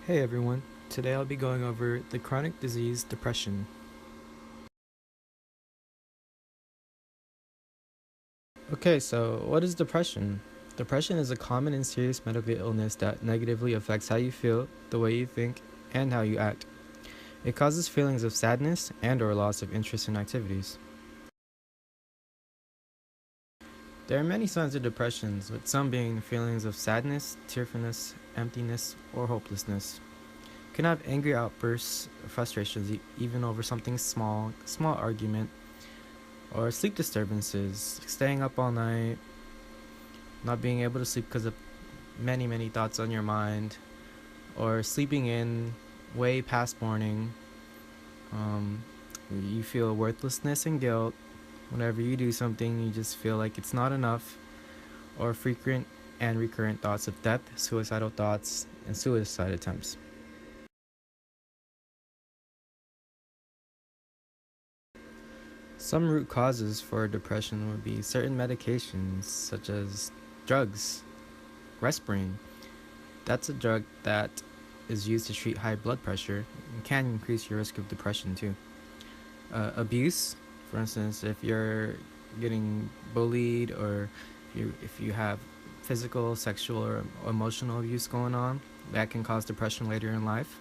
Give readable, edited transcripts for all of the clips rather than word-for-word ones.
Hey everyone, today I'll be going over the chronic disease depression. Okay, so what is depression? Depression is a common and serious medical illness that negatively affects how you feel, the way you think, and how you act. It causes feelings of sadness and or loss of interest in activities. There are many signs of depression, with some being feelings of sadness, tearfulness, emptiness, or hopelessness. You can have angry outbursts, frustrations, even over something small argument, or sleep disturbances, staying up all night, not being able to sleep because of many thoughts on your mind, or sleeping in way past morning. Um, you feel worthlessness and guilt. Whenever you do something, you just feel like it's not enough, or frequent and recurrent thoughts of death, suicidal thoughts, and suicide attempts. Some root causes for depression would be certain medications, such as drugs, Respirine. That's a drug that is used to treat high blood pressure and can increase your risk of depression too. Abuse, for instance, if you're getting bullied or if you have physical, sexual, or emotional abuse going on, that can cause depression later in life.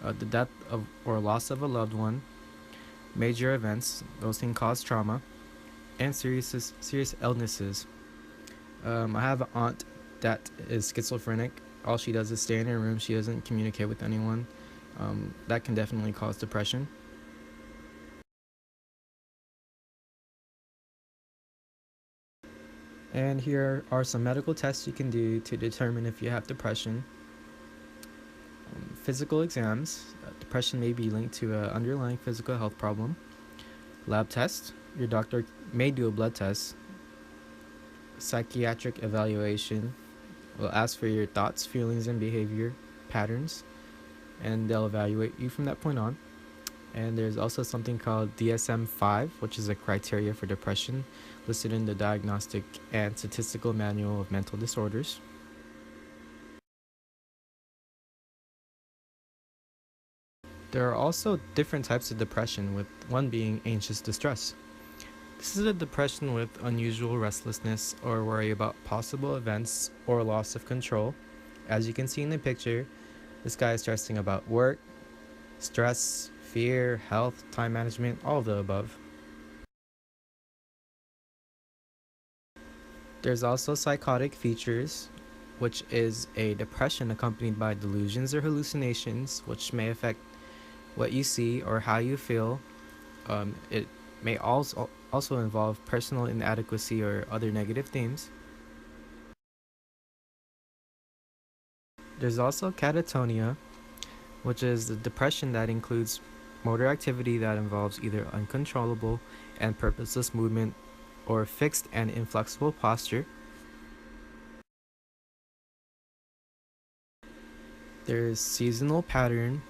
The death of or loss of a loved one, major events, those can cause trauma, and serious illnesses. I have an aunt that is schizophrenic. All she does is stay in her room. She doesn't communicate with anyone. That can definitely cause depression. And here are some medical tests you can do to determine if you have depression. Physical exams. Depression may be linked to an underlying physical health problem. Lab test. Your doctor may do a blood test. Psychiatric evaluation will ask for your thoughts, feelings, and behavior patterns, and they'll evaluate you from that point on. And there's also something called DSM-5, which is a criteria for depression listed in the Diagnostic and Statistical Manual of Mental Disorders. There are also different types of depression, with one being anxious distress. This is a depression with unusual restlessness or worry about possible events or loss of control. As you can see in the picture, this guy is stressing about work, stress, fear, health, time management, all of the above. There's also psychotic features, which is a depression accompanied by delusions or hallucinations, which may affect what you see or how you feel. It may also involve personal inadequacy or other negative themes. There's also catatonia, which is the depression that includes motor activity that involves either uncontrollable and purposeless movement or fixed and inflexible posture. There's seasonal pattern,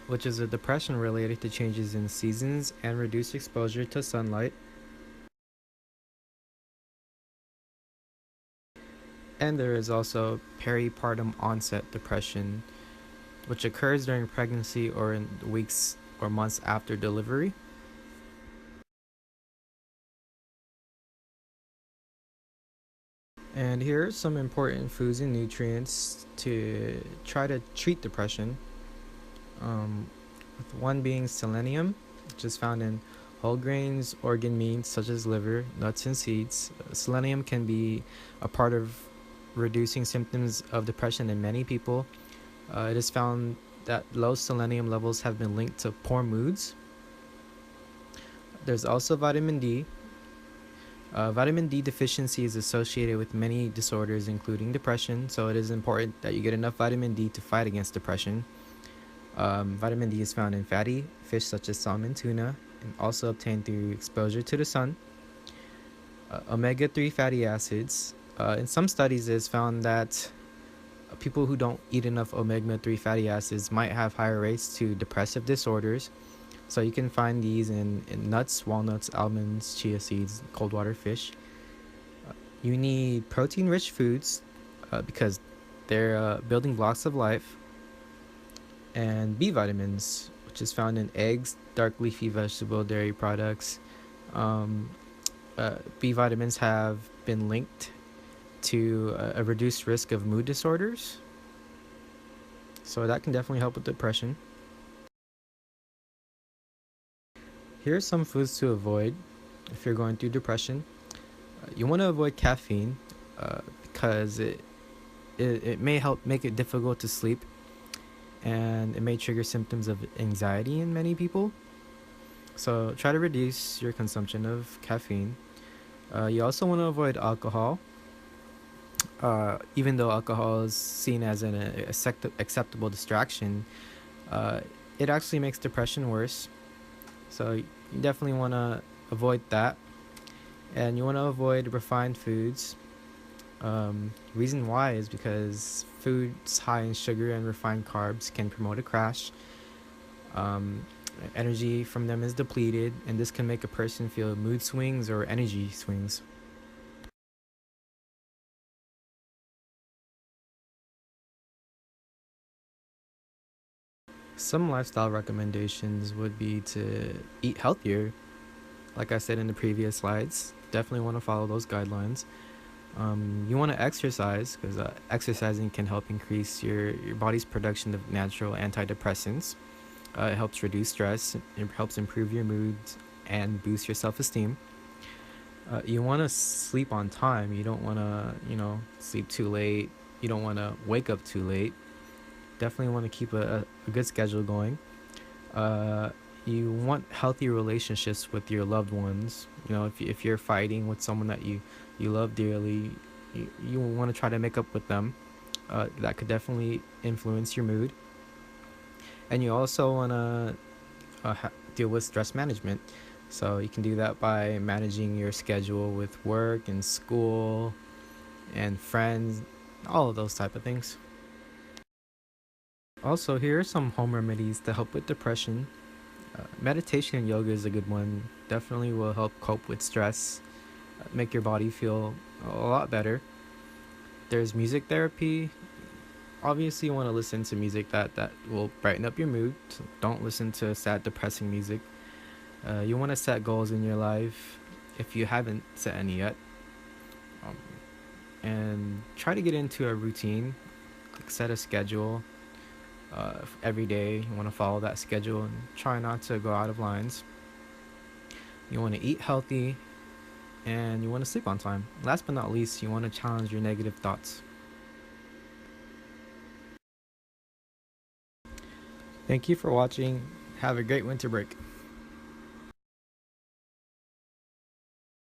which is a depression related to changes in seasons and reduced exposure to sunlight. And there is also peripartum onset depression, which occurs during pregnancy or in weeks or months after delivery. And here are some important foods and nutrients to try to treat depression. With one being selenium, which is found in whole grains, organ meats such as liver, nuts, and seeds. Selenium can be a part of reducing symptoms of depression in many people. It is found that low selenium levels have been linked to poor moods. There's also vitamin D. Vitamin D deficiency is associated with many disorders, including depression, so it is important that you get enough vitamin D to fight against depression. Vitamin D is found in fatty fish such as salmon, tuna, and also obtained through exposure to the sun. Omega-3 fatty acids. In some studies, it is found that people who don't eat enough omega-3 fatty acids might have higher rates to depressive disorders. So you can find these in nuts, walnuts, almonds, chia seeds, cold water fish. You need protein-rich foods because they're building blocks of life. and B vitamins, which is found in eggs, dark leafy vegetable, dairy products. Um, B vitamins have been linked to a reduced risk of mood disorders, so that can definitely help with depression. Here are some foods to avoid if you're going through depression. You want to avoid caffeine because it may help make it difficult to sleep, and it may trigger symptoms of anxiety in many people. So try to reduce your consumption of caffeine. You also want to avoid alcohol. Even though alcohol is seen as an acceptable distraction, uh, it actually makes depression worse. So you definitely want to avoid that. And you want to avoid refined foods. Reason why is because foods high in sugar and refined carbs can promote a crash. Um, Energy from them is depleted, and this can make a person feel mood swings or energy swings. Some lifestyle recommendations would be to eat healthier. Like I said in the previous slides, definitely want to follow those guidelines. You want to exercise because exercising can help increase your body's production of natural antidepressants. It helps reduce stress, it helps improve your mood, and boost your self esteem. You want to sleep on time. You don't want to, sleep too late. You don't want to wake up too late. Definitely want to keep a good schedule going. Uh, you want healthy relationships with your loved ones. If you're fighting with someone that you love dearly, you want to try to make up with them. That could definitely influence your mood. And you also want to deal with stress management. So you can do that by managing your schedule with work and school and friends, all of those type of things. Also, here are some home remedies to help with depression. Meditation and yoga is a good one. Definitely will help cope with stress, make your body feel a lot better. There's music therapy. Obviously, you want to listen to music that will brighten up your mood. So don't listen to sad, depressing music. You want to set goals in your life if you haven't set any yet. Um, and try to get into a routine. Like set a schedule. Every day, you want to follow that schedule and try not to go out of lines. You want to eat healthy and you want to sleep on time. Last but not least, you want to challenge your negative thoughts. Thank you for watching. Have a great winter break.